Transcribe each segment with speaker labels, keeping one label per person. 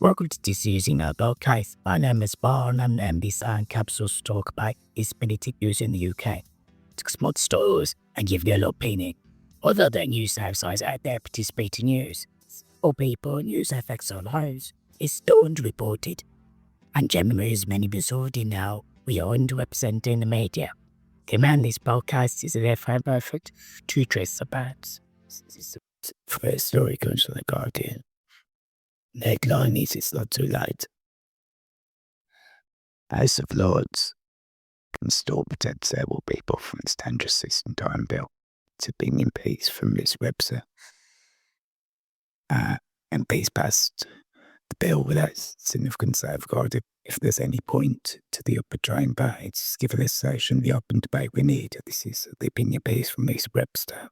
Speaker 1: Welcome to this using our podcast. My name is Barnum and this capsules talk about disability use in the UK. To explore stores and give their opinion. Other than news outside out there participate in news. Or people news affects our lives is still underreported. And generally as many majority now, we are underrepresenting the media. The man this podcast is therefore perfect to trace about. First story comes from the Guardian. The headline is "It's not too late." House of Lords can still protect several people from its dangerous system time bill. It's a big MPs from Liz Webster. MPs passed the bill without significant safeguard. If there's any point to the upper chamber, it's give this session the open debate we need. This is the opinion piece from Liz Webster.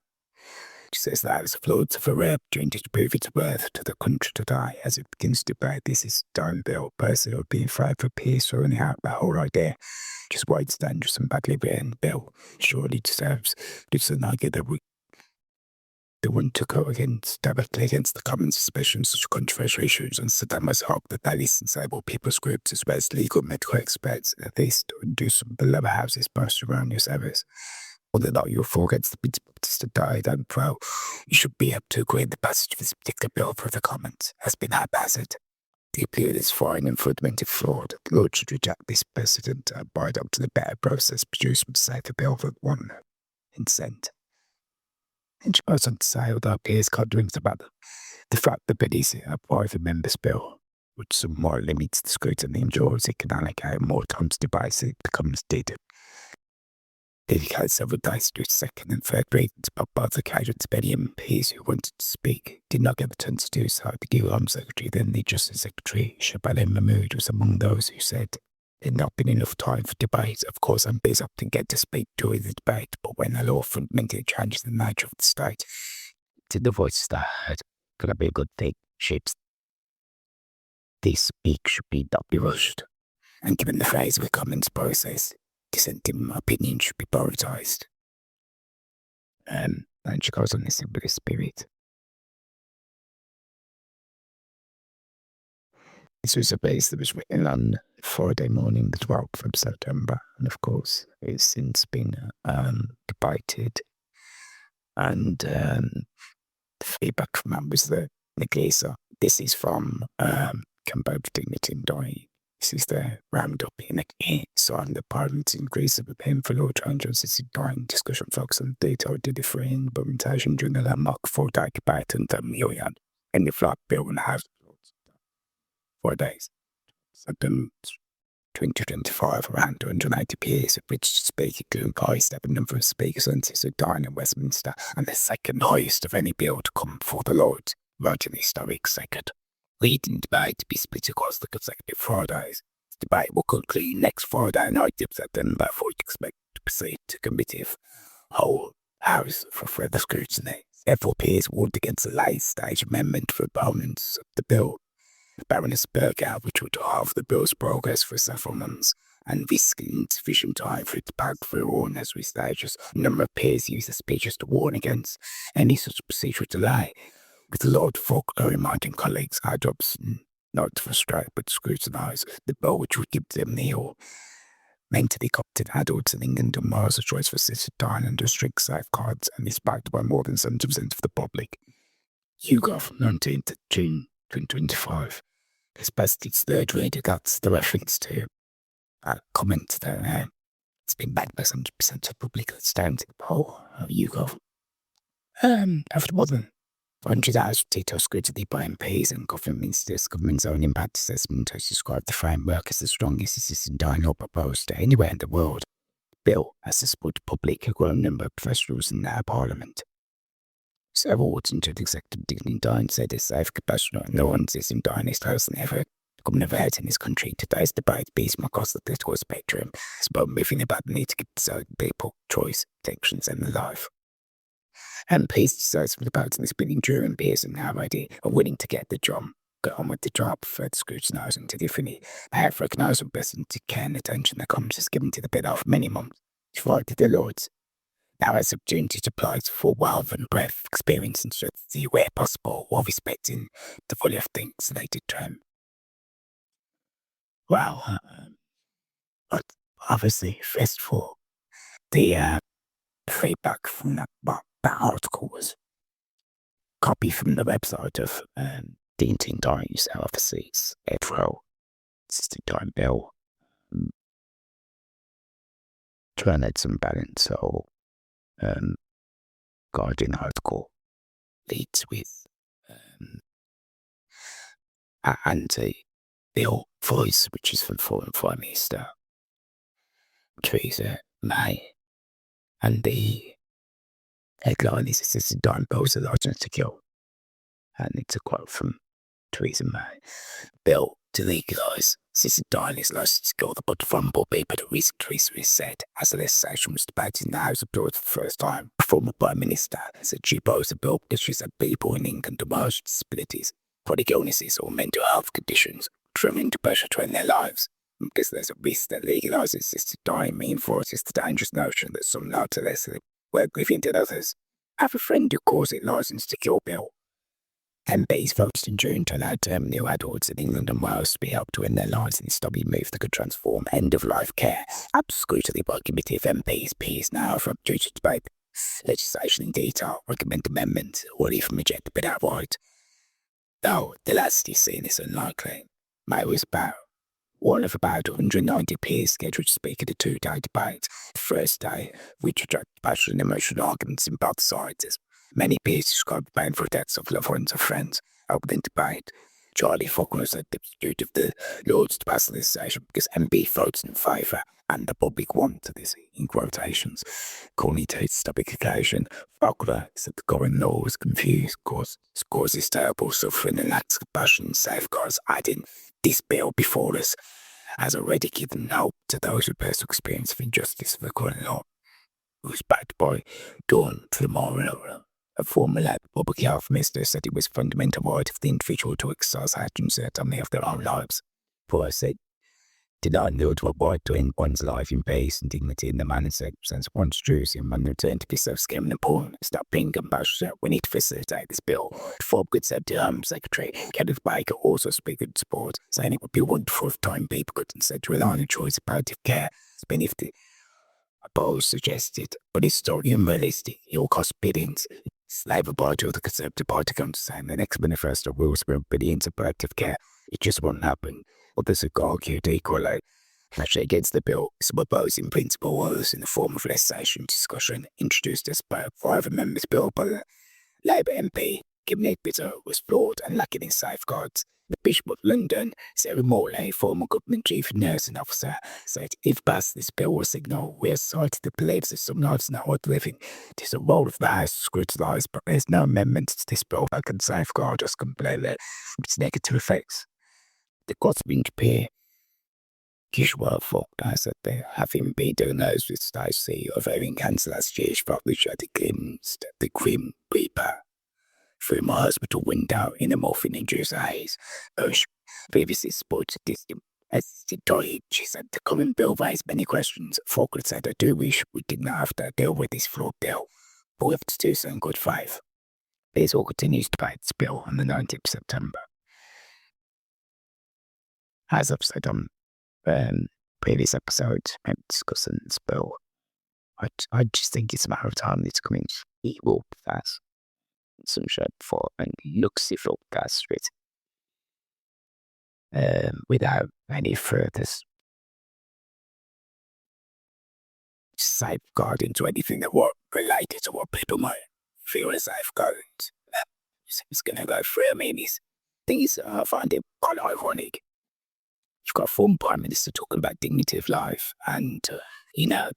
Speaker 1: She says the House of Lords have a opportunity to prove its worth to the country today as it begins to debate this is done bill. Personally, I would be in favour of peace or anyhow the whole idea. Just why it's dangerous and badly written bill surely deserves just an idea that they want to go directly against the Commons, especially on such controversial issues, and so that must hope that they listen to able people's groups as well as legal medical experts, at least do some of the lower houses post around your service. Whether or not you fall against the principles to die and pro, you should be able to agree in the passage of this particular bill for the Commons has been haphazard. Deeply it is fine and fundamentally flawed. The Lord should reject this precedent and abide up to the better process produced from safer bill that won consent. And she goes on to say, although appears condoms about the fact that it is a private member's bill, which somewhat limits the scrutiny and jaws it can allocate more time to debate it becomes did. Dedicated several days to second and third readings, but both occasions many MPs who wanted to speak did not get the chance to do so. The Guild Home Secretary, then the Justice Secretary, Shabala Mahmood, was among those who said there had not been enough time for debate. Of course, MPs often get to speak during the debate, but when a law fundamentally changes the nature of the state, to the voices that heard, could that be a good thing? Ships. This speak should be not be rushed. And given the phase of the Commons process, dissenting opinion should be prioritised. And she goes on this with the spirit. This was a piece that was written on Friday morning, the 12th of September, and of course it's since been debated. And the feedback from that was that this is from Cambodia Dignity and Dying. This is the roundup in a sign the Parliament's increase of opinion for law changes. This is dying discussion focus on detailed delivery and implementation during a landmark 4-day debate and the million in the flat bill in the House of Lords. 4 days. So then 2025, around 280 peers, of which speaker including highest ever number of speakers on this dying in Westminster, and the second highest of any bill to come before the Lords, voting historic second. Leading debate to be split across the consecutive Fridays. The debate will conclude next Friday night of September, for which expect to proceed to committee of whole House for further scrutiny. Several peers warned against a late stage amendment for opponents of the bill. Baroness Berger, which would halve the bill's progress for several months, and risking insufficient time for it to pass through all necessary stages. A number of peers used the speeches to warn against any such procedural delay, with Lord Faulkner reminding colleagues our jobs not to frustrate but scrutinise the bill which would give them the all mentally competent adults in England and Wales a choice for assisted dying under strict safeguards, and is backed by more than 70% of the public. YouGov, 19th June 2025. It's passed its third reading. That's the reference to a comment that it's been backed by 70% of the public. That's down to the poll of YouGov. After more than 100,000 detailed scrutiny by MPs and government ministers, government's own impact assessment has described the framework as the strongest assisted dying law proposed anywhere in the world. The bill has the support of the public, a growing number of professionals in our parliament. Several Wharton to the Executive Dignity and Dying said it's safe, compassionate, and no one is in dying is close than ever. Government of heard in this country. Today's debate beats across the political spectrum. It's about moving about the need to give certain people choice, protections, and life. MPs decisively about this being during peers and now ready are willing to get on with the job for scrutinising to differently. I have recognised the person to care and attention that comes is given to the bit of many months before to the Lords. Now has the opportunity to apply its full wealth and breadth, experience and strategy where possible, while respecting the value of things related to him. Well, but obviously, first of all, the feedback from that article was copy from the website of the Teen Diaries. Obviously, it's April, Sister Time Bill, trying to add some balance. So, Guardian article leads with anti Bill voice, which is from former Prime Minister Theresa May, and the headline is Sister Time Bill's a license to kill, and it's a quote from Theresa May. Bill to legalise Sister Diary's license to kill the but vulnerable people. The reason Theresa has said, as the legislation was debated in the House of Lords for the first time, former Prime Minister said she opposed the bill because she said people in England with emotional disabilities, chronic illnesses or mental health conditions threatening to pressure to end their lives. Because there's a risk that legalising assisted dying reinforces the dangerous notion that some know to less work living than others. I have a friend who calls it licence to kill bill. MPs voted in June to allow terminal adults in England and Wales to be helped to end their lives in a stubby move that could transform end-of-life care. After scrutiny by a committee of MPs, peers now from due to debate legislation in detail, recommend amendments, or even reject a bit outright. Though the last is seen as unlikely. May was one of about 190 peers scheduled to speak at a two-day debate. The first day, which attracted passionate and emotional arguments in both sides, as many peers described the painful deaths of loved ones or friends. Opening debate, Charlie Faulkner said the pursuit of the Lords to pass legislation because MP votes in favour and the public want this, in quotations. Calling it a stubborn occasion, Faulkner said the current law was confused, causes terrible suffering and lacks compassion and safeguards, adding, this bill before us has already given hope to those with personal experience of injustice of the current law. It was backed by Dawn Flamara, a former Labour Public Health Minister, said it was a fundamental right of the individual to exercise actions that autonomy of their own lives. Poor said, denying the ultimate right to end one's life in peace and dignity in the manner and circumstance of one's choosing and return to be self-scared and important. Stop being compassionate. We need to facilitate this bill. Forbes said the Home Secretary, Kenneth Baker, also speaking in support, saying it would be wonderful if time people could instead rely on a choice of palliative care. It's if the opposed suggested, but it's totally unrealistic. It will cost billions. It's Labour Party or the Conservative Party comes to say the next manifesto will spend billions of palliative care. It just won't happen. Others have argued equally. Actually, against the bill, some opposing principle was in the form of legislation discussion introduced as part of 5 amendments bill by the Labour MP. Given it bitter was flawed and lacking in safeguards. The Bishop of London, Sarah Morley, former government chief nursing officer, said if passed, this bill will signal we are society that believes that some lives are not worth living. It is a role of the House to scrutinise, but there's no amendment to this bill that can safeguard us completely from its negative effects. The court's been prepared. Kishwar Faulkner said that having been diagnosed with stage C ovarian cancer last year, she published had glimpsed the Grim Reaper through my hospital window in a morphine-induced haze. Previously supported this assisted dying. She said the current bill raised many questions. Faulkner said, I do wish we did not have to deal with this flawed bill, but we have to do so in good faith. This all continues to debate this bill on the 19th of September. As I've said on previous episodes, I'm discussing this bill. I just think it's a matter of time it's coming. It will pass. Some shape for and looks if it'll pass straight. Without any further safeguarding to anything that were related to what people might feel as safeguarding. It's going to go through. I mean, these I find it quite ironic. You've got a former Prime Minister talking about dignity of life and,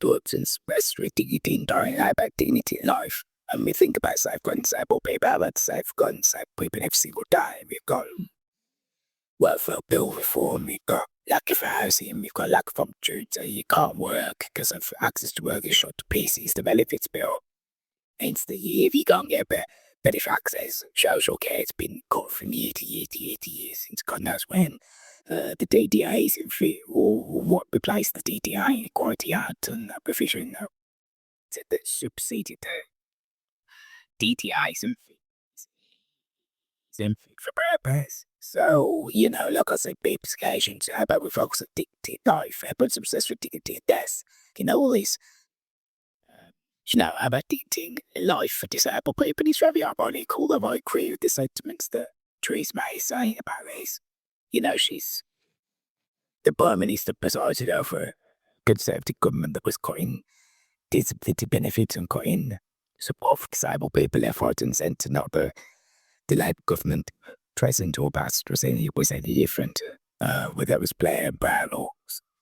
Speaker 1: works and express dignity in dying, about dignity in life. And we think about safeguarding disabled people, how about safeguarding disabled people every single day? We've got welfare bill reform, we've got lack of housing, we've got lack of opportunity, you can't work because of access to work is shot to pieces, the benefits bill. Hence, if you can't get benefit access, social care has been cut from year to year to year to year since God knows when. The DDA is in fit, or what replaced the DDA, Equality Act and that provision that superseded the DDA is unfit for purpose. So, like I said, people's occasions, how about we focus on dignity in life? How about some obsessed with dignity in death? All these, how about dignity in life for disabled people is very ironic, although I agree with the sentiments that Theresa May is saying about this. She's the Prime Minister presided over a Conservative government that was cutting disability benefits and cutting support for disabled people left, right and centre, not the Labour government present or past was any different, whether it was Blair, Brown, or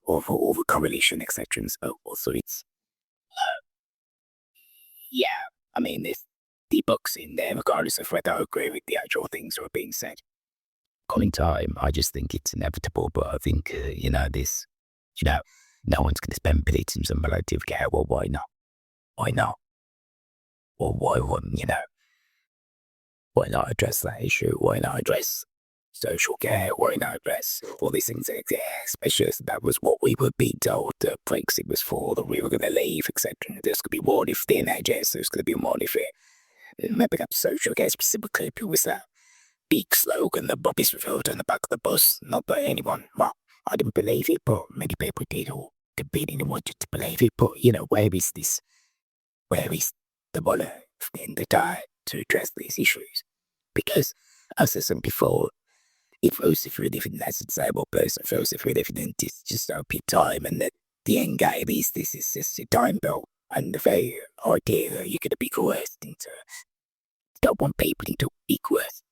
Speaker 1: the coalition, etc. and so forth. So it's, yeah, I mean, there's debugs in there, regardless of whether I agree with the actual things that are being said. Coming time, I just think it's inevitable, but I think, this, no one's going to spend billions on palliative care. Well, why not? Why not? Or why wouldn't, why not address that issue? Why not address social care? Why not address all these things? Especially as that was what we were being told that Brexit was for, that we were going to leave, etc. There's going to be more if the NHS, there's going to be more if it. Remember that social care specifically, it was that big slogan that Bobby wrote on the back of the bus. Not that anyone, well, I didn't believe it, but many people did, or debating wanted to believe it. But, where is this? Where is the money in the day to address these issues? Because, as I said before, if those if you're living as a disabled person, those if you're living in this dystopian time, and the end game is this is just a time belt, and the very idea that you're going to be coerced into, you don't want people to be coerced.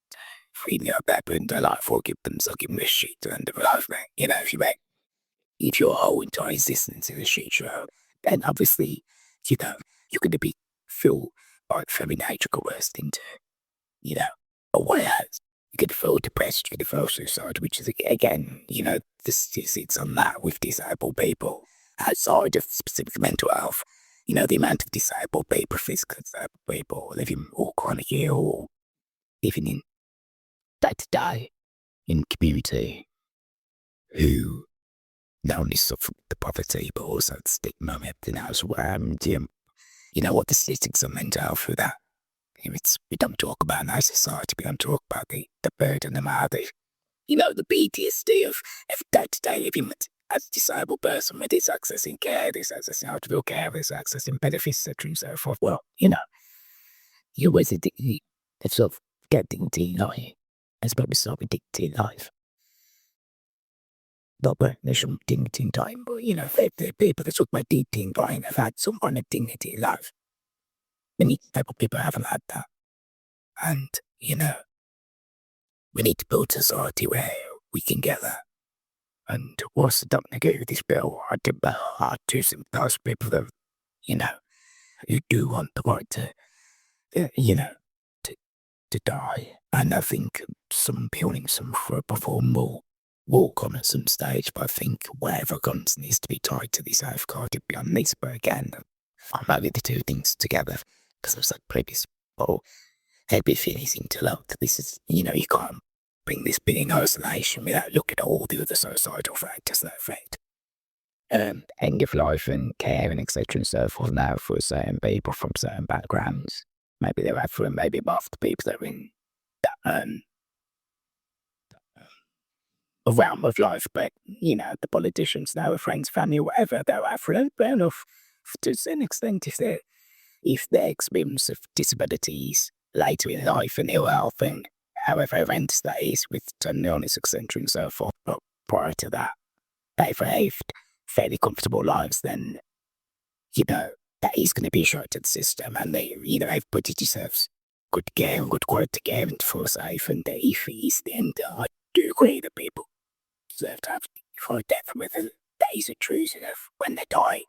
Speaker 1: Freeing up that in their life or give them a shit under the life, if your whole entire existence is a shit show, then obviously, you're going to be feel by very nature coerced into, a way out. You could feel depressed, you could feel suicide, which is again, it's on that with disabled people. Outside of specific mental health, the amount of disabled people, physically disabled people living all kind of ill, or living in day-to-day in community who not only suffer the poverty but also the stigma and everything else around what the statistics of mental health for that. We don't talk about in our society, we don't talk about the burden amount of the PTSD of day-to-day living as a disabled person with this accessing care, this accessing out-of-bill care, this accessing benefits, etc. and so forth. Well, you always a dignity, sort of get dignity in life. As probably start with dignity in life. Not recognition dignity in time, but the people that talk about dignity in time have had some kind of dignity in life. Many type of people haven't had that. And, we need to build a society where we can get that. And what's the not go with this bill? I do sympathise with people that, who do want the right to, to die. And I think some building some for a perform will come at some stage, but I think whatever comes needs to be tied to this safeguarded beyond this. But again, I'm having the two things together, because I've said previous, well, everything is interlocked. This is, you can't bring this bit in isolation without looking at all the other societal factors that affect end of life and care and etc. and so forth now for certain people from certain backgrounds. Maybe they're Afro, maybe both the people that are in that a realm of life, but the politicians now are friends, family, whatever, they're Afro, fair enough. To an extent, if their experience of disabilities later in life and ill health and however events that is with terminal illness, etc. and so forth, but prior to that, they've lived fairly comfortable lives, then, that is going to be a shot to the system, and they've put it yourselves good care and good quality care and for safe, and if it's the end, I do agree that people deserve to have for death with them. That is a truth of when they die.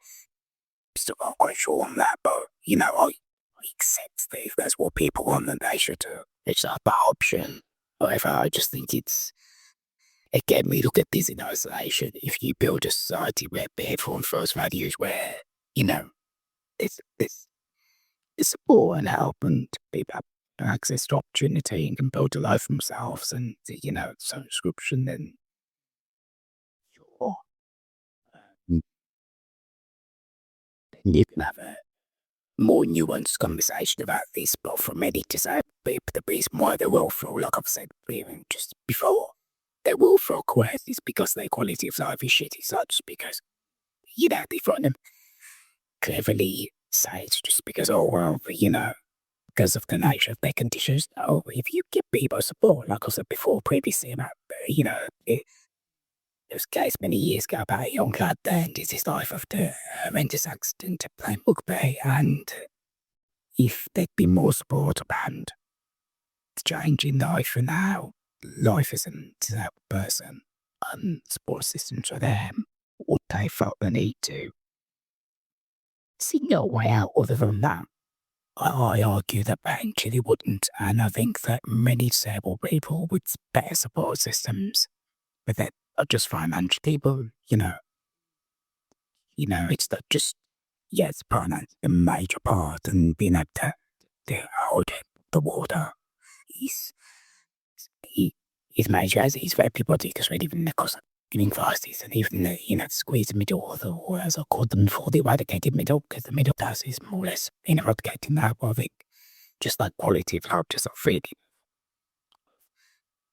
Speaker 1: Still not quite sure on that, but I accept that if that's what people want, then they should it's not an option. However, I just think it's, again, we look at this in isolation. If you build a society where everyone throws values where, it's support and help and people have access to opportunity and can build a life for themselves and, subscription, then sure. You can have more nuanced conversation about this, but for many disabled people, the reason why they will feel, like I've said even just before, they will feel coerced is because their quality of life is shitty, such because, they try to cleverly say it's just because, oh, well, because of the nature of their conditions. Oh, if you give people support, like I said before previously about, there was a case many years ago about a young lad that ended his life after a horrendous accident playing rugby, and if there'd been more support about the change in life and how life as a disabled person and support systems for them, would they felt the need to see no way out other than that. I argue that actually wouldn't, and I think that many disabled people with better support systems, but that are just financially, but it's not just yes, finance a major part, and being able to hold the water is is major as it is for everybody, because we're even the cost of giving classes and even the squeeze the middle, or as I called them before, the eradicated middle, because the middle class is more or less eradicating that. I think just like quality of life, just like really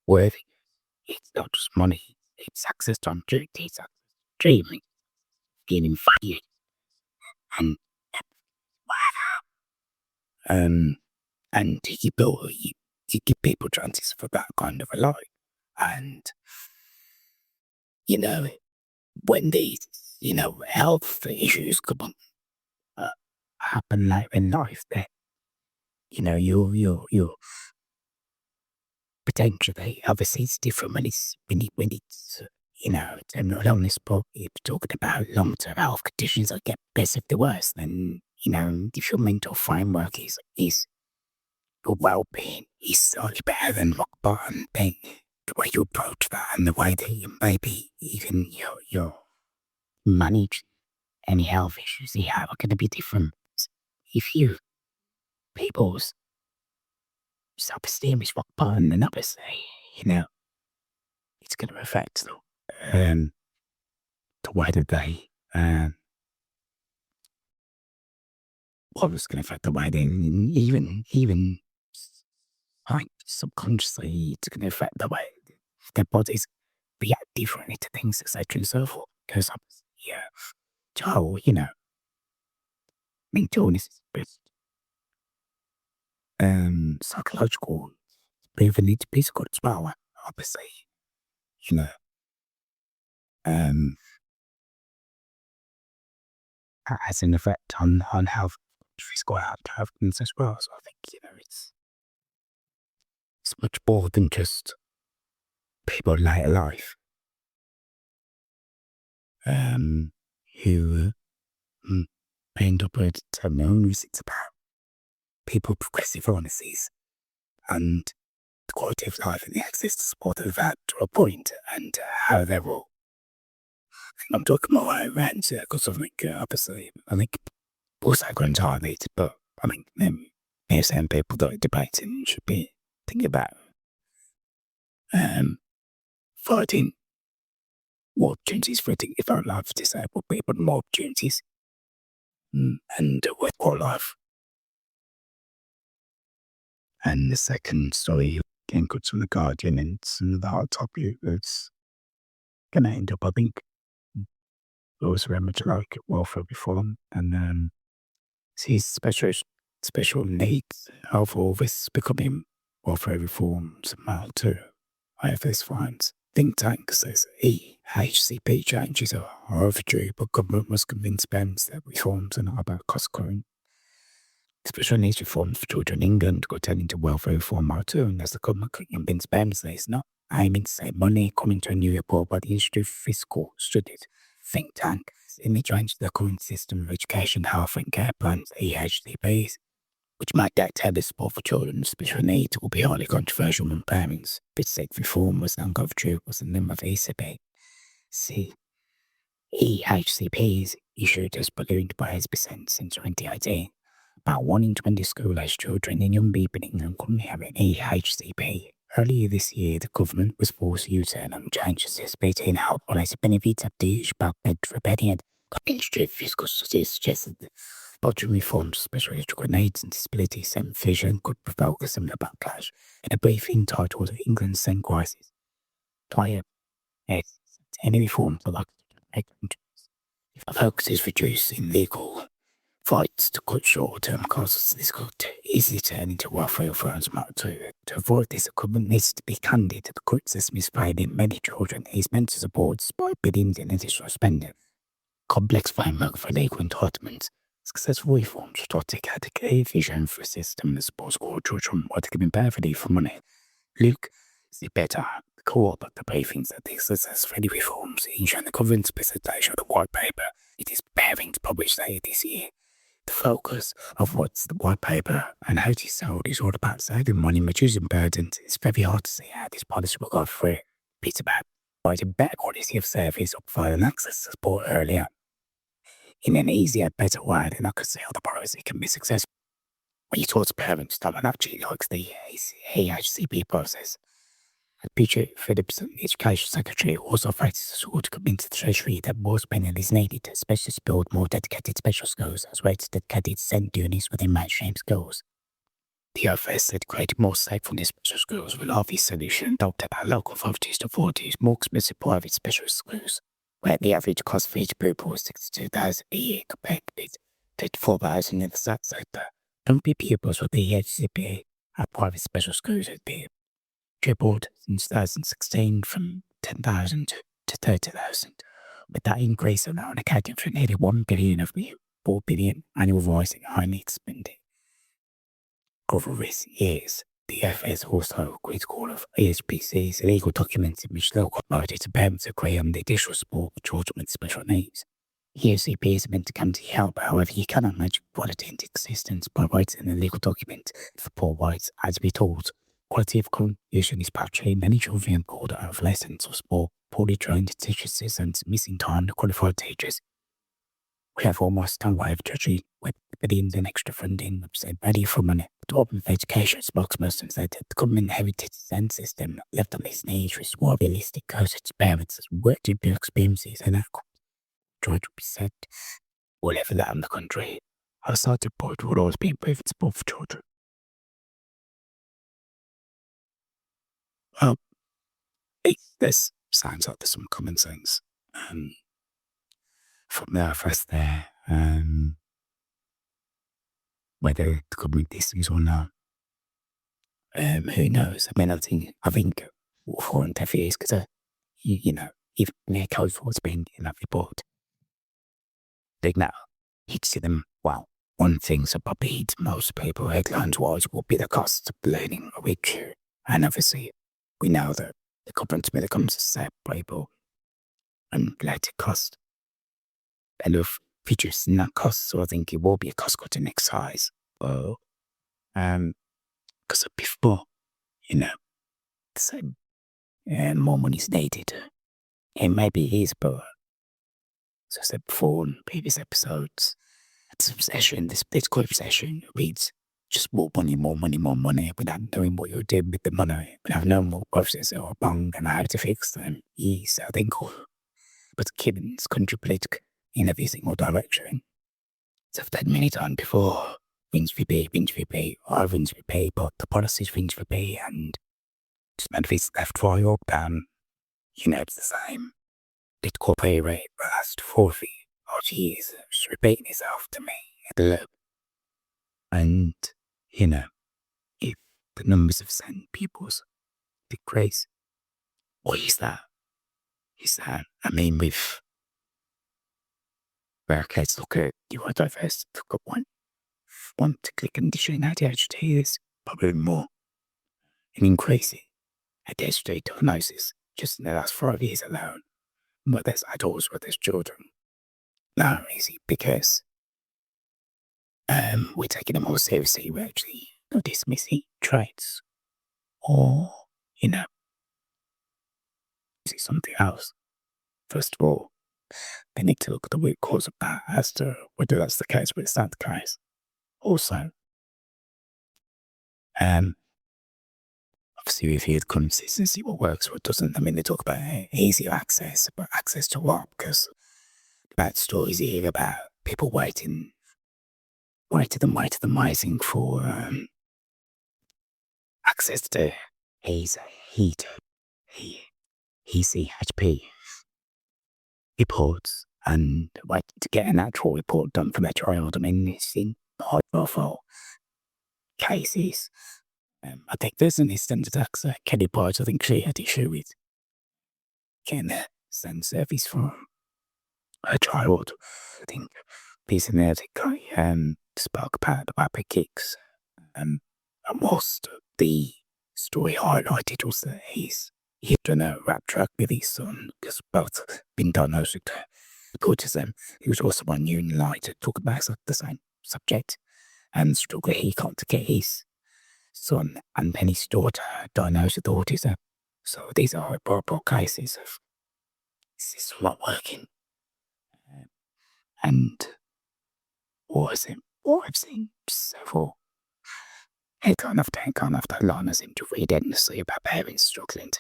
Speaker 1: worthy. It's not just money, it's access to opportunities, access to dreaming, getting valued, and um, and you give people chances for that kind of a life. And when these health issues come on, happen later in life, that you're potentially, obviously it's different when it's terminal illness, but if you're talking about long-term health conditions that get progressively worse, then if your mental framework is your well-being is slightly better than rock bottom, then the way you approach that and the way that you maybe even your manage any health issues you have are going to be different. If people's self-esteem is rock bottom, then obviously, it's going to affect the way that they, it's going to affect the way they, even like subconsciously, it's going to affect the way their bodies react differently to things, etc. and so forth. Because, mental illness is just, psychological, but even need to be physical as well. Obviously, you know, um, has an effect on how physical outcomes as well. So I think, it's much more than just people later life, who end up with terminal illness. It's about people with progressive illnesses and the quality of life and the access to support of that to a point, and how they're all. I'm talking my way around here because I think, obviously, also going to it, but I think there's some people that are debating should be thinking about fighting more opportunities for different life disabled people, more opportunities, and with more life. And the second story again comes from The Guardian, and it's another hot topic that's going to end up, I think, those very much like welfare reform, and these special needs of all this becoming welfare reform somehow too. IFS finds think tank says EHCP changes are overdue, but government must convince parents that reforms are not about cost cutting. Special needs reforms for children in England got turned into welfare reform now too, and as the government can convince parents that it's not aiming to save money, coming to a new report by the Institute of Fiscal Studies think tank, in the change to the current system of education, health and care plans, EHCPs, which might dictate the support for children with special needs will be highly controversial among parents. But said reform was not go through was the name of ECP. See, EHCPs issued as ballooned by 8% since 2018. About 1 in 20 school-aged children and young people in England currently have an EHCP. Earlier this year, the government was forced to U-turn and change the CSP how policy benefits of the issue about bed for bedding and Institute of Fiscal Studies suggested budget reforms, especially for needs and disabilities and vision, could provoke a similar backlash. In a briefing titled England's Send Crisis, Tyre adds any reforms are likely to make if the focus is reducing legal fights to cut short-term costs, this could easily turn into welfare reforms. To avoid this, the government needs to be candid. The court system is failing many children is meant to support despite billions in additional spending. Complex framework for legal entitlements. Successful reforms start to get a clear vision for a system that supports all children while giving perfectly for money. Luke, is it better? The co-op of the briefings that these successful reforms ensuring the government's presentation of the white paper it is preparing to publish later this year. The focus of what's the white paper and how it is sold is all about saving money and reducing burdens. It's very hard to see how this policy will go through. It's about providing better quality of service or providing access to support earlier in an easier, better way than I could see how the policy can be successful. When you talk to parents, someone actually likes the EHCP process. Peter Phillips, Education Secretary, also faces the school to come into the Treasury that more spending is needed, especially to build more dedicated special schools as well as dedicated SEND units within mainstream schools. The OFS said creating more safe and special schools will obvious solution adopted by local authorities to afford these more expensive private special schools, where the average cost for each pupil is $62,000 a year compared with $54,000 in the state sector. Don't be pupils with the EHCP at private special schools would be tripled since 2016 from 10,000 to 30,000, with that increase alone accounting for nearly $1 billion of the $4 billion annual rise in high needs spending. Over recent years, the FS also agreed to call of ESPC's legal documents in which local authorities and parents agree on the additional support for children with special needs. ESCP is meant to come to help, however, you cannot imagine quality and existence by writing a legal document for poor rights, as we told. Quality of communication is patchy. Many children called adolescents or support, poorly trained teacher assistants, missing time to qualified teachers. We have almost done away with judging with billions in extra funding said ready for money. The Department of Education spokesperson said that the government inherited the SEND system left on its knees with more realistic goals its parents as worked in their experiences and outcomes. Tried to be said all over that in the country. Outside the report would always be improved support for children. Well, this sounds like there's some common sense from the first there, whether the government listens or not. Who knows? I mean, I think for interviews, because, even their code for what's been in that report, they now he'd see them, well, one thing that probably hits most people headlines-wise will be the cost of learning a week. And obviously, we know that the government when it comes to separable and related cost. And of features in that cost, so I think it will be a cost cutting exercise. Well, because before, the same, more money is needed. It maybe is, but as I said before in previous episodes, this obsession, this political obsession reads just more money, without knowing what you're doing with the money, without knowing what process are wrong and how to fix them. Yes, I think, but Kibbins contribute in every single direction. So I've done many times before, rings repay, or rings repay, but the policies rings repay, and just matter if it's left, right, or down, it's the same. It corporate rate for the last 40 odd years, just repeating itself to me at the low. And, if the numbers of SEND pupils decrease, what is that? I mean, with where kids look at neurodiverse, look at one particular condition in ADHD is probably more an increase in ADHD diagnosis just in the last 5 years alone. Whether there's adults, whether there's children. Not easy because we're taking it more seriously. We're actually not dismissing traits or, see something else. First of all, they need to look at the root cause of that as to whether that's the case, but it's not the case. Also, obviously we've heard consistency, what works, what doesn't. I mean, they talk about easier access, but access to what? Because about stories here about people waiting waiting for access to his heat, ECHP reports and waiting to get an actual report done for their child. I mean, it's in high profile cases. I think there's an instance that Kelly Price, I think she had issue with getting a send service for her child. I think piece in there that spoke about the rapid kicks. And whilst the story highlighted was that he'd done a rap track with his son, because both been diagnosed with autism. He was also on Union Light to talk about the same subject and struggle he got to get his son and then his daughter diagnosed with autism. So these are horrible cases of this is not working. And what I've seen several headline after line seem to read endlessly about parents struggling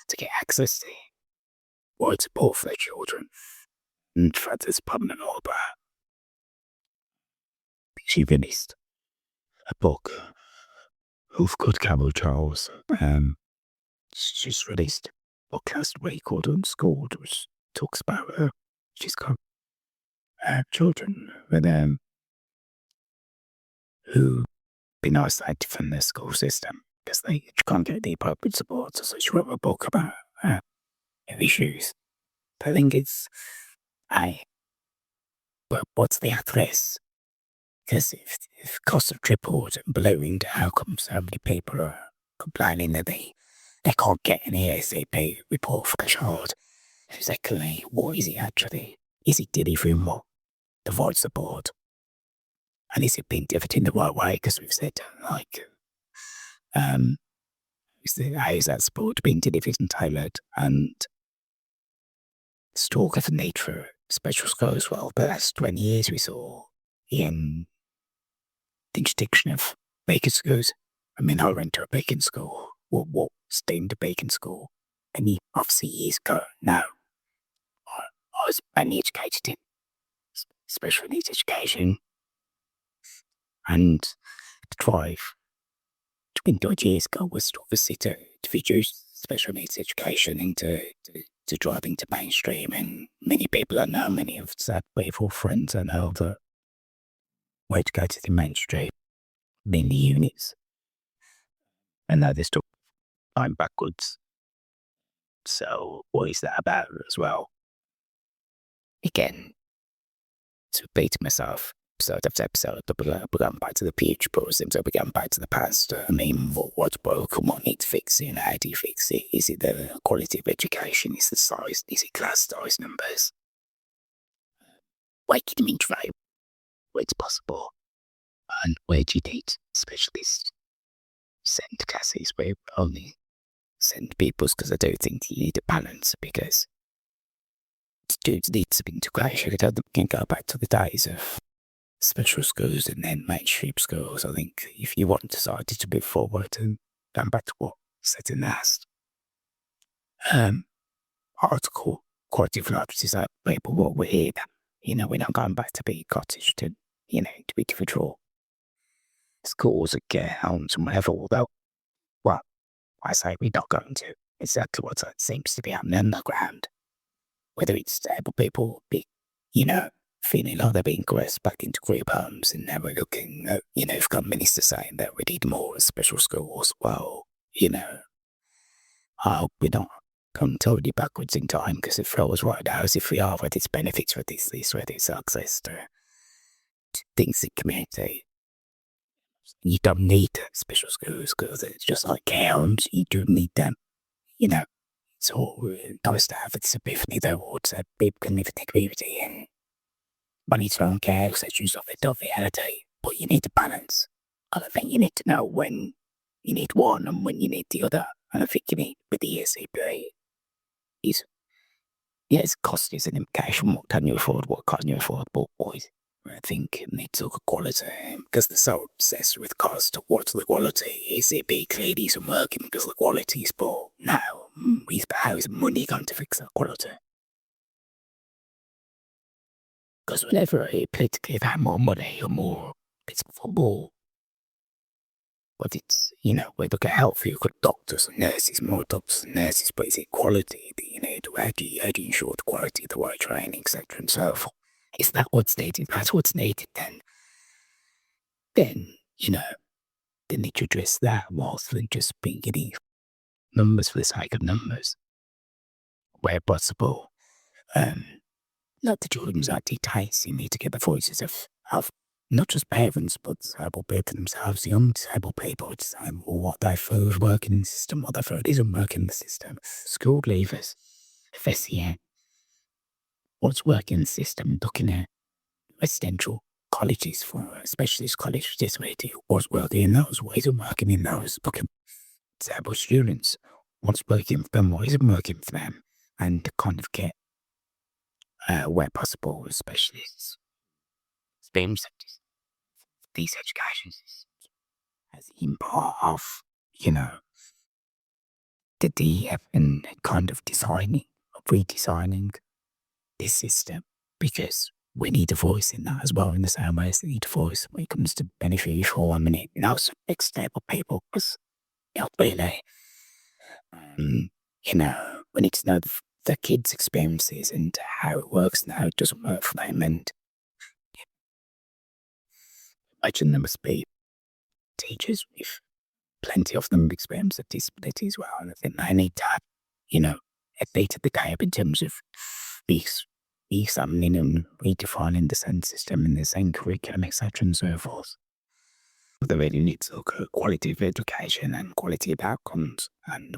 Speaker 1: to get access to wide support for their children. And in fact, there's a problem in all about. She released a book of Good Carol Charles. She's released a book last week called Unschooled, which talks about her. She's got children with who been isolated from the school system because they can't get the appropriate support. So she wrote a book about issues. I think it's but what's the address? Because if costs have tripled and ballooned, how come so many people are complaining that they can't get an ASAP report for a child? Secondly, what is it actually? Is it delivering what? The right support? And is it being delivered in the right way? Because we've said, how is that support being delivered and tailored? And it's talk of the need for special schools as well, but that's 20 years we saw in the interdiction of Bacon schools. I mean, I went to a Bacon school. What deemed a Bacon school? And obviously years ago, now, I was mainly educated in special needs education. And the drive 20 years ago was obviously to reduce special needs education into to driving to mainstream. And many people I know, many of us, grateful friends I know that were educated in mainstream, in the units. And now they're still going backwards. So what is that about as well? Again, to repeat myself, episode after episode, we're going back to the future, but it seems like we're going back to the past. I mean, what's broken? What needs fixing? How do you fix it? Is it the quality of education? Is the size? Is it class size numbers? Where can you intro? Where it's possible? And where do you need specialists? Send classes where only send pupils, because I do think you need a balance, because students need some integration. I don't think we can go back to the days of special schools and then mainstream schools. I think if you want society to move forward and going back to what I said in the last article, quite different articles that people what we're here, we're not going back to be cottage to be individual schools and care homes and whatever, although, well, I say we're not going to. Exactly what seems to be happening underground. Whether it's disabled people, feeling like they're being coerced back into group homes, and now we're looking at, you've got ministers saying that we need more special schools. Well, I hope we're not going totally backwards in time, because it feels right now as if we are, whether it's benefits, whether it's access to things in community. You don't need special schools, because it's just like care homes. You do need them, It's all nice to have this epiphany, though, towards that people can live in their community and money to own care, sections of reality. But you need a balance. I think you need to know when you need one and when you need the other. And I think you need, with the ESCP, cost is an implication. What can you afford? What can't you afford? But boys, I think it needs to look at quality, because they're so obsessed with cost. What's the quality? ECP clearly isn't working because the quality is poor. Now, how is money going to fix that quality? Because whenever politically they have more money or more it's football. But it's, we look at health, you've got doctors and nurses, more doctors and nurses, but it's equality, how do you ensure the quality, the right training, etc. and so forth. Is that what's needed? That's what's needed then, they need to address that whilst than just being getting numbers for the sake of numbers, where possible. Not the children's dictates, you need to get the voices of not just parents, but disabled people themselves, young disabled people, what they feel is working in the system, what they feel isn't working in the system, school leavers, FSEN, what's working in the system, looking at residential colleges for specialist colleges, this way to what's working in those, what isn't working in those, looking at disabled students, what's working for them, what isn't working for them, and to kind of get where possible specialists, STEM subjects, these education systems as in part of, the DF and kind of redesigning this system, because we need a voice in that as well, in the same way as they need a voice when it comes to beneficial and also external people, because really, we need to know the kids' experiences and how it works and how it doesn't work for them. And imagine there must be teachers with plenty of them experience of disability as well. And I think they need to have, a bit of the game in terms of examining and redefining the same system and the same curriculum, etc. and so forth. But they really need to look at quality of education and quality of outcomes and,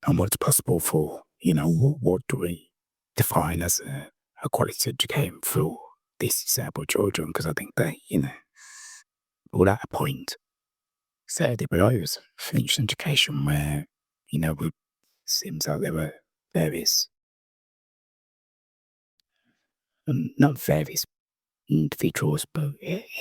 Speaker 1: and what's possible for, what do we define as a quality education for these disabled children? Because I think they, all at a point, so there was finished education where, it seems like there were various, not various individuals, but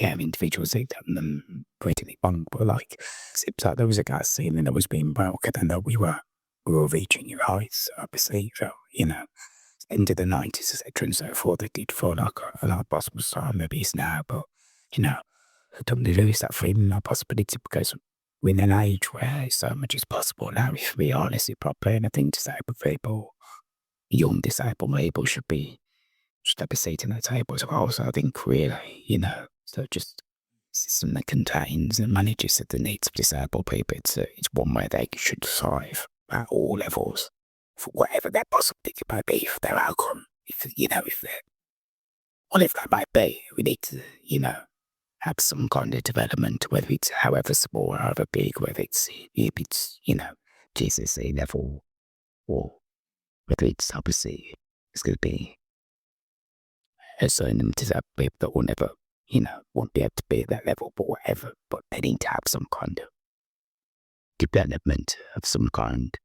Speaker 1: individuals that done them pretty wrong. But like, seems like there was a glass ceiling that was being broken, and that we were reaching new heights, obviously. So, into the 90s, etc. and so forth, it did feel like a lot of possible time, maybe it's now, but, I don't lose that freedom and possibility, because we're in an age where so much is possible now, if we honestly properly, and I think disabled people, young disabled people should have a seat in the table as well. So I think really, so just a system that contains and manages the needs of disabled people, it's one where they should thrive at all levels, for whatever their possibility might be for their outcome. If they're, whatever that might be, we need to, have some kind of development, whether it's however small or however big, whether it's, GCSE level, or whether it's obviously, it's going to be a certain disabled people that will never, won't be able to be at that level, but whatever, but they need to have some kind of development of some kind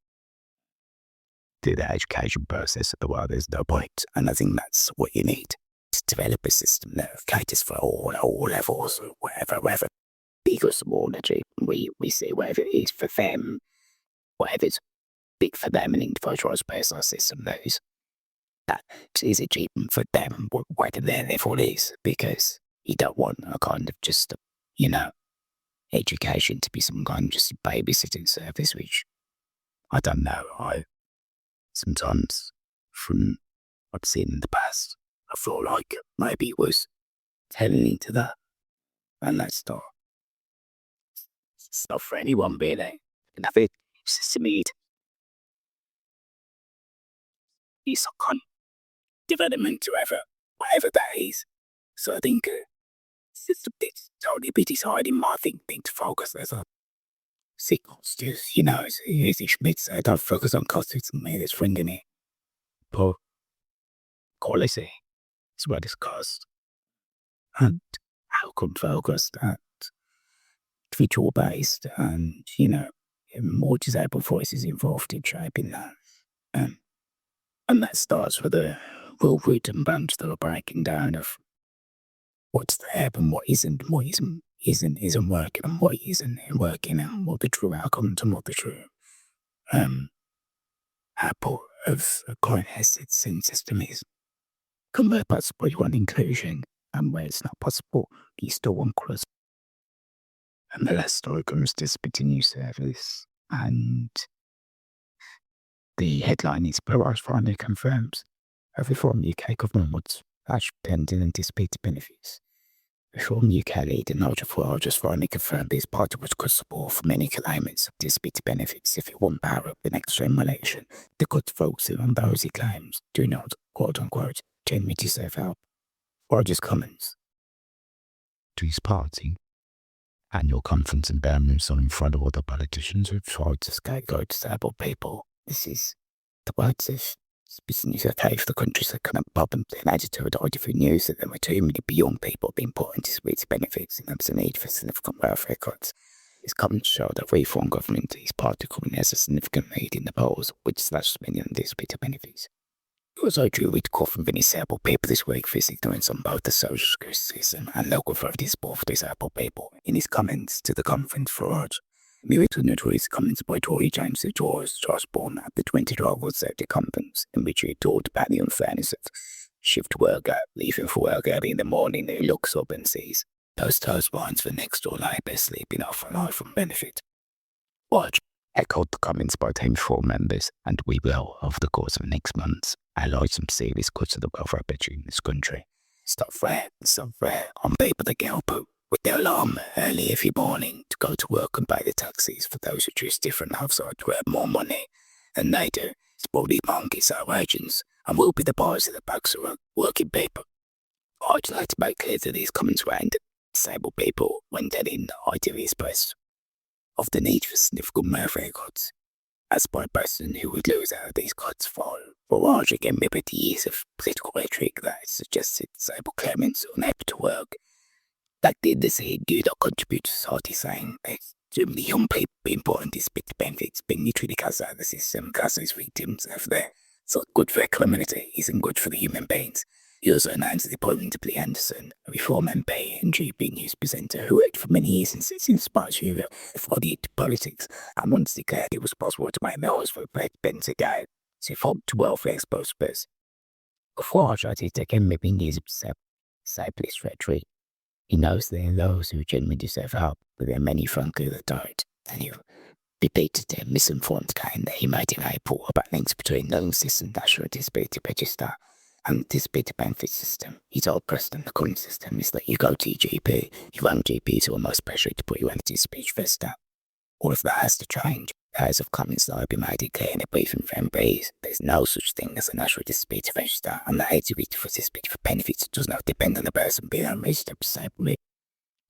Speaker 1: through the education process, otherwise there's no point. And I think that's what you need, to develop a system that caters for all levels, whatever big or small achievement we see, whatever it is for them, whatever's big for them, an individualized personal system knows that is achievement for them, whatever their level is, because you don't want a kind of just, education to be some kind of just babysitting service, which I don't know. I sometimes, from what I've seen in the past, I feel like maybe it was turning into that, and that's not. It's not for anyone, really. And I think it's just need some kind of development to whatever that is. So I think it's totally be deciding my thing to focus as a signals, just, as Schmidt said, don't focus on cost, it's me that's bringing it. But quality is what is cost. And outcome focused and individual based, and, more disabled voices involved in shaping that. And that starts with a real root and branch that are breaking down of what's there and what isn't working, and what isn't working, and what the true outcomes and what the true output of a current assets and system is. Come back, possibly one inclusion, and where it's not possible, you still want cross. And the last story comes to Spitting New Service, and the headline is Barrage finally confirms a Reform UK government would slash pending and disputed benefits. Reform UK leader Nigel Farage has finally confirmed his party would cut support for many claimants of disputed benefits if it won power up the next general election. The cut focusing on those he claims do not, quote unquote, genuinely deserve help. Farage's comments to his party annual conference in Birmingham saw in front of other politicians who tried to scapegoat disabled people. This is the words of business okay for the countries that couldn't bother and added to it through news that there were too many young people being put into disability benefits and there was a need for significant welfare cuts. His comments show that reform government, his party currently has a significant lead in the polls, which slashes many on disability benefits. It was also with call from the disabled people this week for his ignorance on both the social security system and local authorities support for disabled people. In his comments to the conference Farage, Mary to notorious comments by Tory James George Osborne at the 2012 World Safety Conference, in which he talked about the unfairness of shift worker leaving for work early in the morning who looks up and sees those toast lines for next door neighbours sleeping off a life from benefit. Watch echoed the comments by 4 members, and we will, over the course of the next months, highlight some serious cuts to the welfare budget in this country. It's not fair on people that get up with their alarm early every morning to go to work and pay the taxis for those who choose different outside to earn more money than they do. It's bloody monkeys, our agents, and we'll be the boys of the backs of working people. I'd like to make clear that these comments were aimed at disabled people when telling ideally expressed of the need for significant welfare cuts, as by a person who would lose out of these cuts for large again maybe the years of political rhetoric that suggested disabled claimants are unable to work. Like the industry do not contribute to society, saying there's too many young people being put on disability benefits, being literally cast out of the system, cast as victims of there. It's not good for the community, it isn't good for the human beings. He also announced the appointment of Lee Anderson, a Reform MP and GB News presenter who worked for many years and since inspired you before the into politics, and once declared it was possible to make meals for Brett Bensegate to form to welfare spokesperson. Before I tried to take him maybe years of disableist rhetoric, he knows there are those who genuinely deserve help, but there are many frankly that don't. And he repeated their misinformed claim that he made in April about links between learning system national disability register and the disability benefit system. He told Preston the current system is that you go to your GP, your own GP is almost pressure to put you into speech register. All of that has to change. As of comments that have been made clear in a briefing for MPs, there's no such thing as a national disability register, and the eligibility for disability benefits does not depend on the person being unregistered disabled.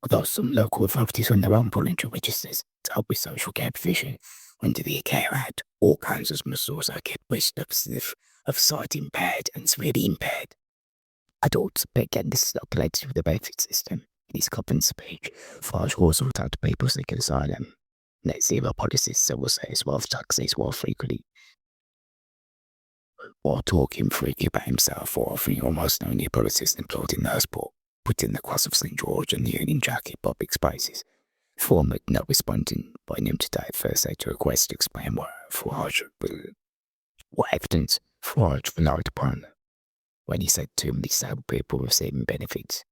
Speaker 1: Although some local authorities run their own voluntary registers to help with social care provision, under the Care Act, all councils must also get registers of sight impaired and severely impaired adults, but again this is not related to the benefit system. In his conference speech, Farage also told people seeking asylum net zero policies, so will say as well as taxis while frequently while talking freely about himself or offering almost no new policies employed in the sport, putting the cross of St George and the Union Jack in public spaces. Former not responding by him today at first to request to explain what evidence Farage relied upon when he said too many disabled people receiving benefits.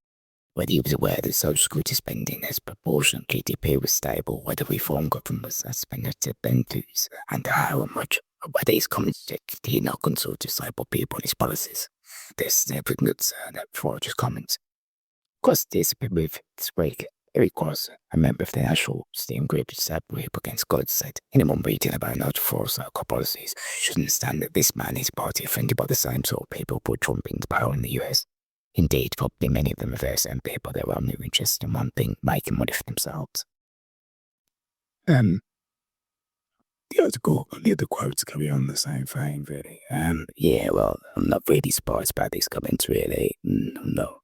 Speaker 1: Whether he was aware that social security spending as proportion of GDP was stable, whether reform government was suspended to benefits, and how much, whether his comments did he not consult disabled people in his policies. There's never concern at Farage's comments. Of course, this with this week, Eric Cross, a member of the National Steering Group Disabled Group Against God, said anyone reading about Nigel Farage's local policies should understand that this man and his party are offended by the same sort of people put Trump into power in the US. Indeed, probably many of them are very same people that are only interested in one thing, making money for themselves. The other quotes carry on the same vein, really. Yeah, well, I'm not really surprised by these comments, really. No.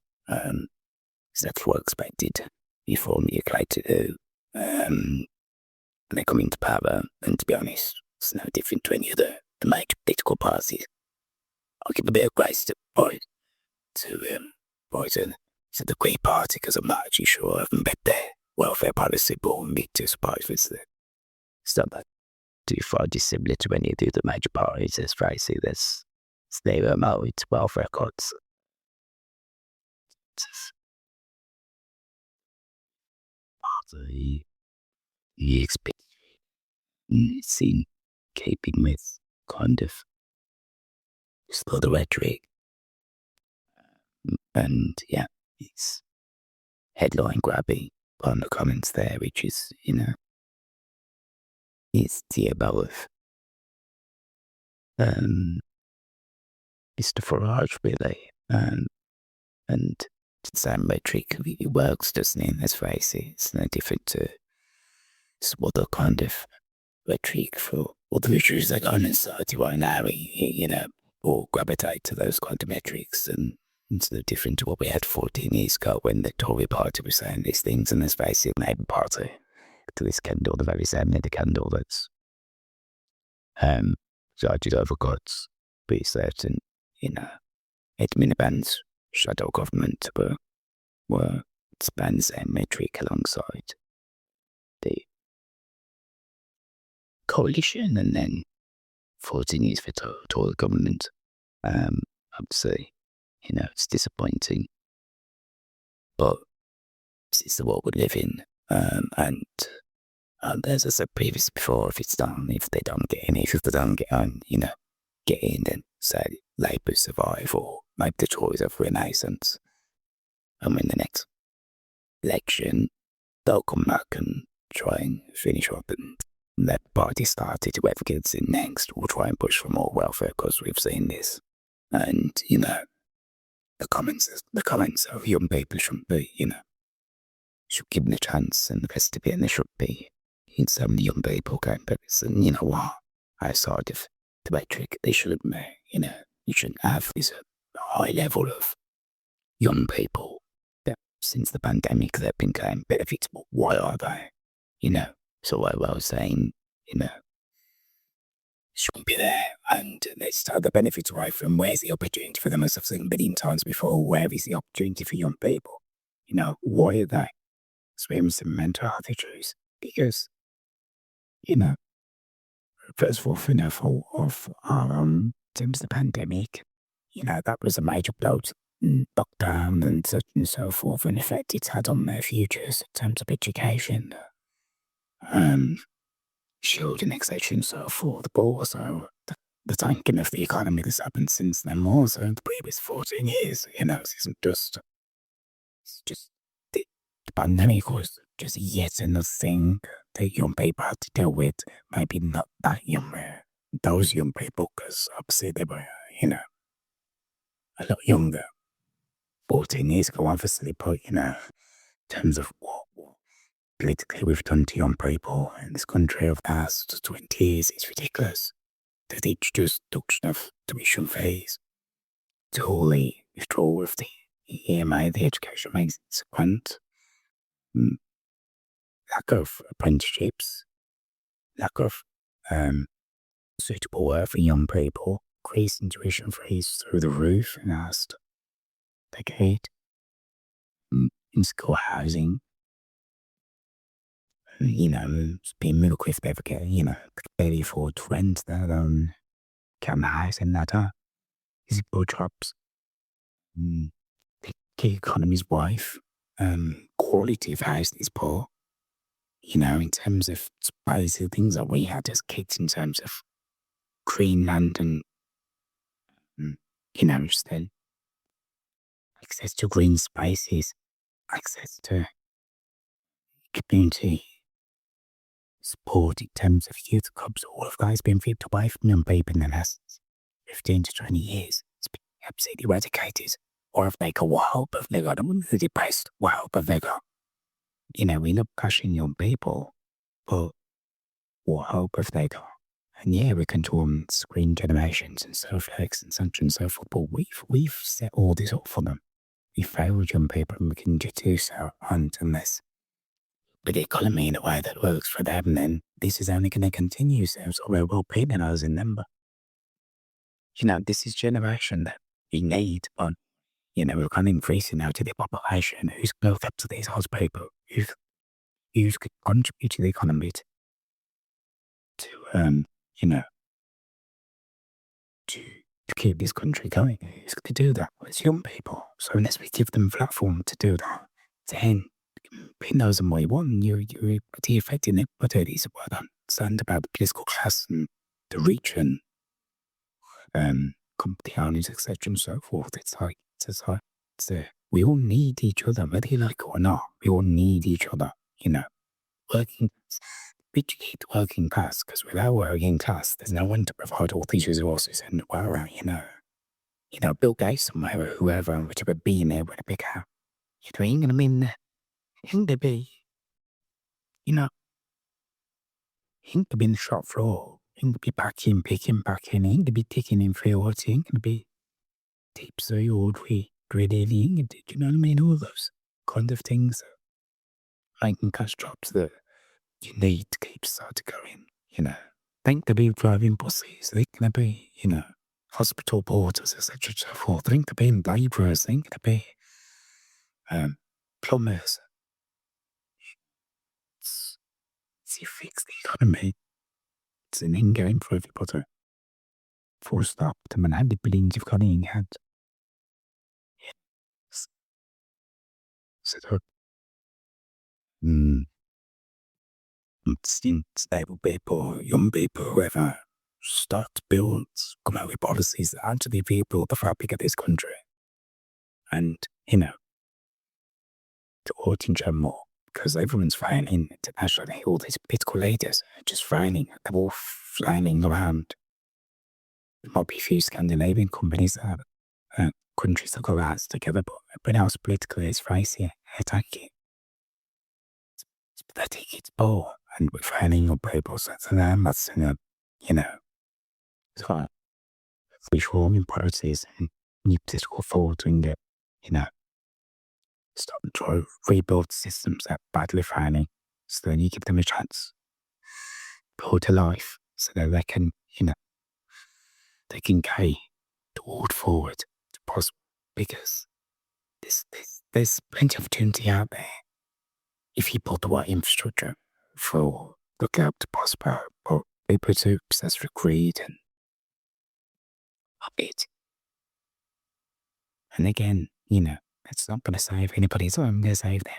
Speaker 1: Exactly what I expected Reform UK to do. When they come into power, and to be honest, it's no different to any other the major political parties. I'll give a bit of grace to Poison to the Green Party because I'm not actually sure I haven't bet their welfare policy, but I'm bit too surprised with it. It's not that too far dissimilar to any of the other major parties, let's face it. It's their remote welfare cuts. the experience is in keeping with kind of still the rhetoric. And yeah, it's headline grabby on the comments there, which is, is the above. Mr. Farage, really. And the same rhetoric really works, doesn't it? Let's face it, it's no different to some other kind of rhetoric for all the issues that go on in society right now, or gravitate to those kind of metrics, and it's no different to what we had 14 years ago when the Tory party was saying these things, and let's face it, the Labour Party, to this candle, the very same Labour candle that's charged over God's be certain, Ed Miliband's shadow government were span the same metric alongside the coalition, and then 14 years for Tory government. Obviously, it's disappointing, but this is the world we live in, and as I said previously before, if they don't get in, if they don't get on, get in, then say Labour survive or make the choice of renaissance, and win the next election, they'll come back and try and finish up, and let party started, whoever gets in next will try and push for more welfare, because we've seen this. And, the comments of young people shouldn't be, should give them a chance and the rest of it, and they should be. So many young people going back, and you know what, outside of the rhetoric, they shouldn't be, you shouldn't have this high level of young people that since the pandemic they've been getting benefits, but why are they? So I was saying, shouldn't be there, and let's take the benefits away from where's the opportunity for them, as I've seen a billion times before, where is the opportunity for young people? Why are they experiencing some mental health issues? Because, first of all, for no fault of since the pandemic, that was a major blow to lockdown and such and so forth, and effect it's had on their futures in terms of education, children, etc. and so forth. But also the tanking of the economy that's happened since then, also in the previous 14 years, this isn't just, it's just the pandemic was just yet another thing that young people had to deal with. Maybe not that young, those young people, because obviously they were, a lot younger 14 years ago, obviously, but, in terms of what politically we've done to young people in this country over the past 20 years, it's ridiculous. The introduced reduction of tuition fees, to wholly withdrawal of the EMI, the education maintenance grant, lack of apprenticeships, lack of suitable work for young people, increasing tuition fees through the roof in the last decade, in school housing, being middle class people could barely afford to rent their own house and that easy poor jobs. The gig economy's wife, quality of housing is poor. In terms of basic things that we had as kids, in terms of green land and, just then access to green spaces, access to community support in terms of youth clubs, all of that has been ripped away from young people in the last 15 to 20 years. It's been absolutely eradicated. Or if they go, what hope have they got? I'm really depressed. What hope have they got? We love crushing young people, but what hope have they got? And yeah, we can talk on screen generations and snowflakes and such and so forth, but we've set all this up for them. We failed young people, and we can do so unless with the economy in a way that works for them, then this is only going to continue. So we're well penalising them. But, this is generation that we need, but, we're kind of increasing now to the population who's going to look up to these house people, who's could contribute to the economy to keep this country going. Who's going to do that? Well, it's young people. So unless we give them a platform to do that, then He knows what you want. You're pretty effective in it, but it is what I understand about the political class and the region, company owners, etc., and so forth. We all need each other, whether you like it or not. We all need each other, working, educate the working class, because without working class, there's no one to provide all these resources and Bill Gates somewhere or whoever, whichever billionaire with a big house, he ain't gonna be in there. He ain't gonna be, he ain't gonna be in the shop floor. He ain't gonna be packing, picking, packing. He ain't gonna be taking in fields. He ain't gonna be tipsy or greedy. He ain't gonna do you know what I mean? All those kind of things. Making cash jobs that you need to keep society going, They ain't gonna be driving buses. They're gonna be, hospital porters, etc., so forth. They ain't gonna be labourers. They ain't gonna be plumbers. It's you fix the economy. It's an end game for everybody. Full stop. The man had the billions you've got in hand. Yes. So, stable people, young people, whoever, start build, come out with policies that actually rebuild the fabric of this country. And, to vote in general, because everyone's flying internationally. All these political leaders are just flying. They're all flying around. There might be a few Scandinavian companies that have countries that go out together, but everyone else politically is facing attacking. It's pathetic, it's poor, and we're finding up people, so that's it's fine. Reforming policies and new political forward doing it, stop and try to rebuild systems that are badly failing, so then you give them a chance, build a life, so that they can, they can carry the world forward to prosper, because there's plenty of opportunity out there if you build the right infrastructure for look out to prosper, but people to obsess with greed and habit. And again, it's not going to save anybody, so I'm going to save them.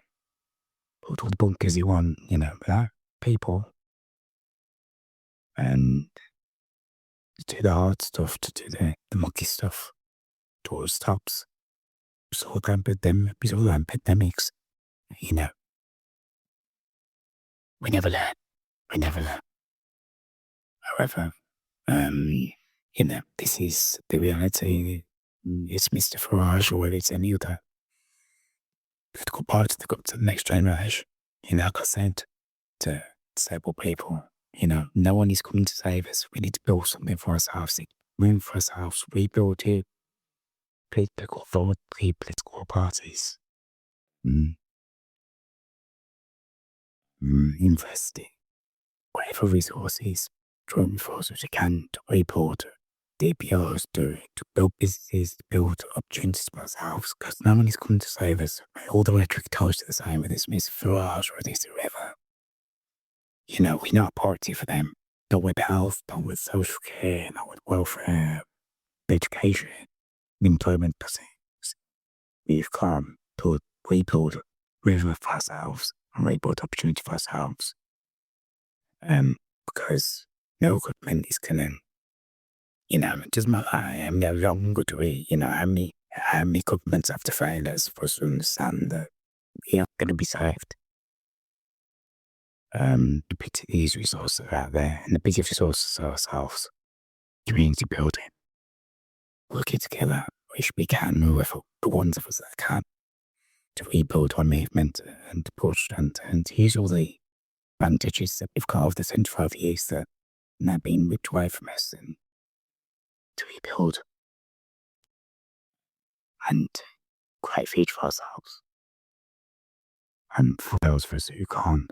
Speaker 1: Build all the bunkers you want, without people. And to do the hard stuff, to do the mucky stuff, towards stops. So pandemics, we never learn. However, this is the reality. It's Mr. Farage or it's any other political party that got to the next generation. Like I said, to disabled people, no one is coming to save us. We need to build something for ourselves, room for ourselves, rebuild it. Political thought, political parties. Investing whatever resources, drawing resources you can to rebuild DPOs, to build businesses, to build opportunities for ourselves, because no one is coming to save us. All the electric toast are the same with this Miss Farage or this whoever. We're not a party for them. Not with health, not with social care, not with welfare, education, employment positions. We've come to rebuild river for ourselves and rebuild opportunity for ourselves. Because no government is gonna, it doesn't matter how long ago we, how many governments have to fail us for us to understand that we aren't gonna be saved. The these resources are out there, and the biggest resources are ourselves. Community building. Working together, which we can, with the ones of us that can, to rebuild our movement and to push and to use all the advantages that we've got over the 75 years that now being ripped away from us, and to rebuild and create a future for ourselves. And for those of us who can't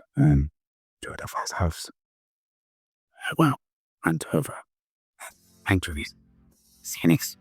Speaker 1: do it for ourselves, well, and over. Thank you. See you next.